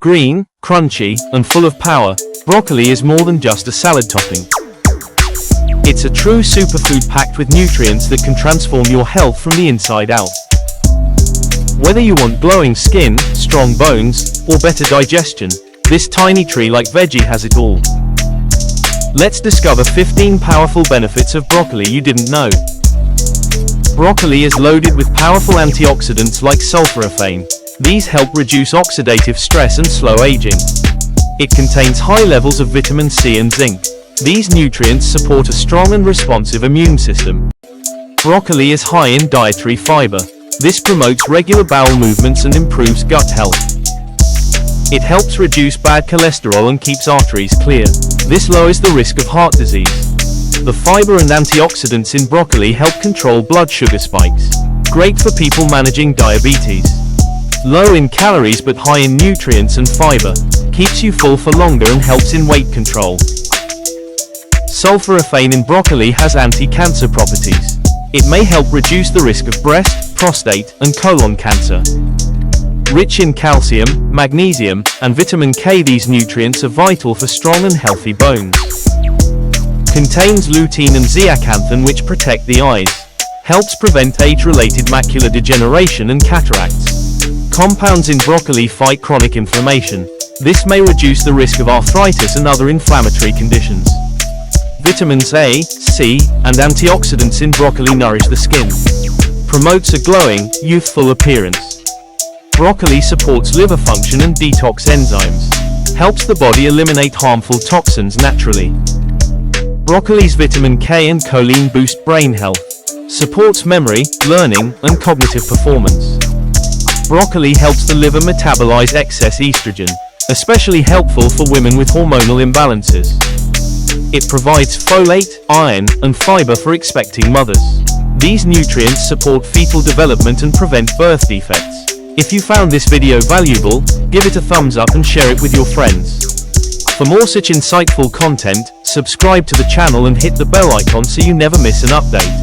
Green, crunchy, and full of power, broccoli is more than just a salad topping. It's a true superfood packed with nutrients that can transform your health from the inside out. Whether you want glowing skin, strong bones, or better digestion, this tiny tree like veggie has it all. Let's discover 15 powerful benefits of broccoli you didn't know. Broccoli is loaded with powerful antioxidants like sulforaphane. These help reduce oxidative stress and slow aging. It contains high levels of vitamin C and zinc. These nutrients support a strong and responsive immune system. Broccoli is high in dietary fiber. This promotes regular bowel movements and improves gut health. It helps reduce bad cholesterol and keeps arteries clear. This lowers the risk of heart disease. The fiber and antioxidants in broccoli help control blood sugar spikes. Great for people managing diabetes. Low in calories but high in nutrients and fiber. Keeps you full for longer and helps in weight control. Sulforaphane in broccoli has anti-cancer properties. It may help reduce the risk of breast, prostate, and colon cancer. Rich in calcium, magnesium, and vitamin K, these nutrients are vital for strong and healthy bones. Contains lutein and zeaxanthin, which protect the eyes. Helps prevent age-related macular degeneration and cataracts. Compounds in broccoli fight chronic inflammation. This may reduce the risk of arthritis and other inflammatory conditions. Vitamins A, C, and antioxidants in broccoli nourish the skin. Promotes a glowing, youthful appearance. Broccoli supports liver function and detox enzymes. Helps the body eliminate harmful toxins naturally. Broccoli's vitamin K and choline boost brain health. Supports memory, learning, and cognitive performance. Broccoli helps the liver metabolize excess estrogen, especially helpful for women with hormonal imbalances. It provides folate, iron, and fiber for expecting mothers. These nutrients support fetal development and prevent birth defects. If you found this video valuable, give it a thumbs up and share it with your friends. For more such insightful content, subscribe to the channel and hit the bell icon so you never miss an update.